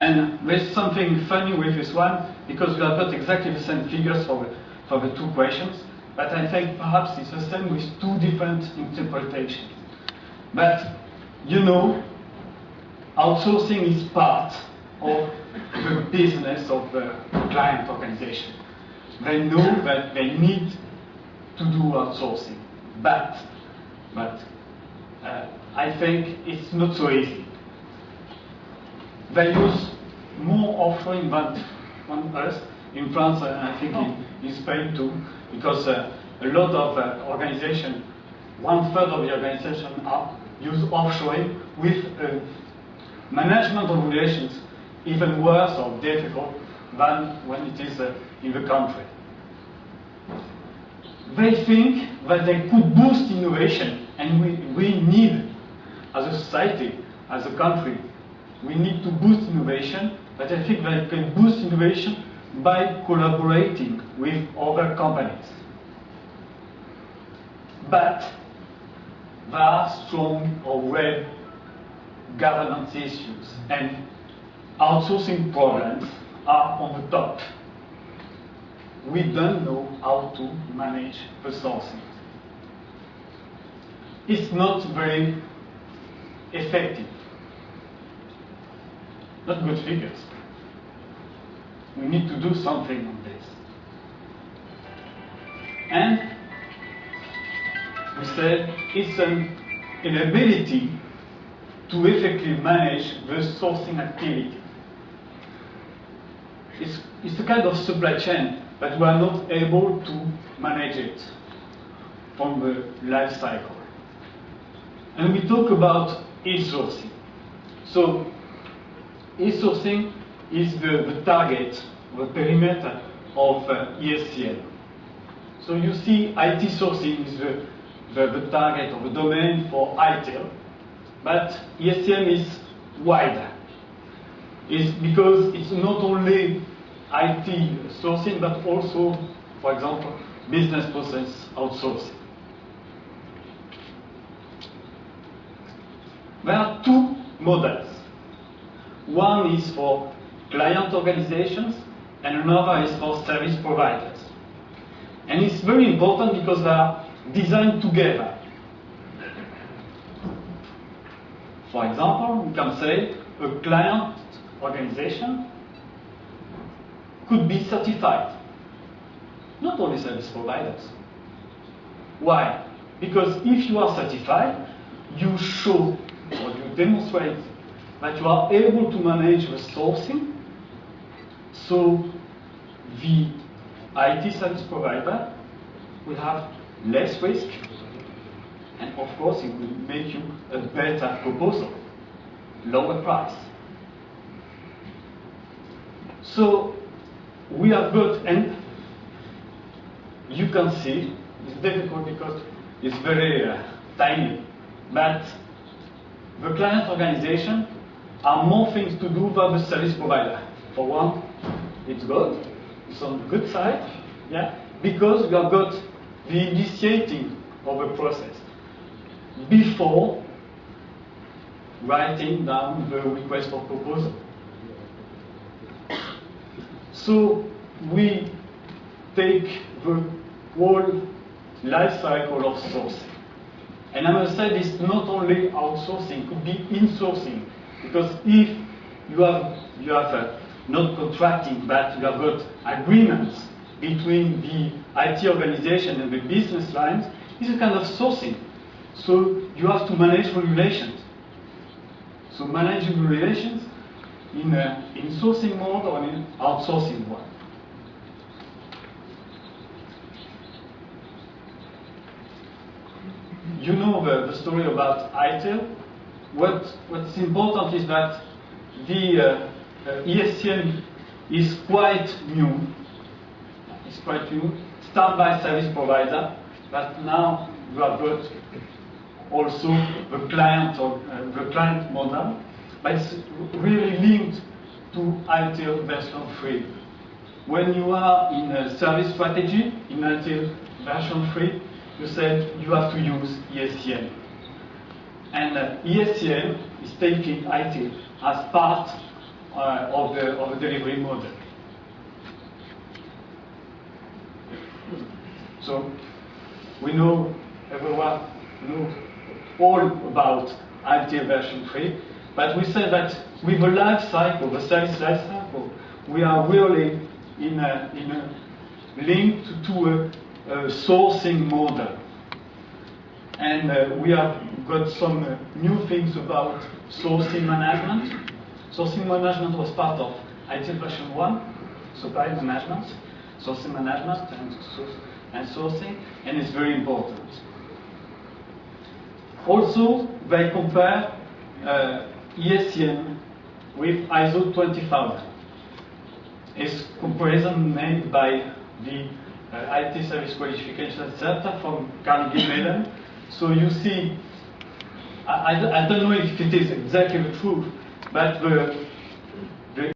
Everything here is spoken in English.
And there's something funny with this one, because we have got exactly the same figures for the two questions, but I think perhaps it's the same with two different interpretations. But, you know, outsourcing is part of the business of the client organization. They know that they need to do outsourcing, but I think it's not so easy. They use more offshoring than us in France, and I think in Spain too, because a lot of organizations, 1/3 of the organization use offshoring with management of relations even worse or difficult than when it is in the country. They think that they could boost innovation, and we need, as a society, as a country, we need to boost innovation, but I think they can boost innovation by collaborating with other companies. But there are strong or red governance issues, and outsourcing problems are on the top. We don't know how to manage the sourcing. It's not very effective. Not good figures. We need to do something on this. And we said it's an inability to effectively manage the sourcing activity. It's a kind of supply chain, but we are not able to manage it from the life cycle. And we talk about e-sourcing. So e-sourcing is the target, the perimeter of ESCM. So you see IT sourcing is the target of the domain for ITIL, but ESCM is wider. It's because it's not only IT sourcing, but also, for example, business process outsourcing. There are two models. One is for client organizations, and another is for service providers. And it's very important because they are designed together. For example, we can say a client organization could be certified, not only service providers. Why? Because if you are certified, you show or you demonstrate that you are able to manage the sourcing, so the IT service provider will have less risk, and of course it will make you a better proposal, lower price. So we have got, and you can see, it's difficult because it's very tiny, but the client organization are more things to do than the service provider. For one, it's good, it's on the good side, yeah, because we have got the initiating of a process before writing down the request for proposal. So we take the whole life cycle of sourcing. And I must say this not only outsourcing, could be insourcing, because if you have not contracting, but you have got agreements between the IT organization and the business lines, it's a kind of sourcing. So you have to manage the relations. So managing the relations in sourcing mode or in outsourcing mode. You know the story about ITIL. What's important is that the ESCM is quite new. It's quite new. Start by service provider, but now you have got also the client or the client model, but it's really linked to ITIL version 3. When you are in a service strategy in ITIL version 3, you said you have to use ESCM. And ESCM is taking ITIL as part of the delivery model. So we know, everyone knows all about IT version 3, but we say that with a life cycle, the service life cycle, we are really in a link to a sourcing model. And we have got some new things about sourcing management. Sourcing management was part of IT version 1, supply management, sourcing management and sourcing, and it's very important. Also, they compare ESCM with ISO 20000. It's comparison made by the IT Service Qualification Center from Carnegie Mellon. So you see, I don't know if it is exactly the truth, but the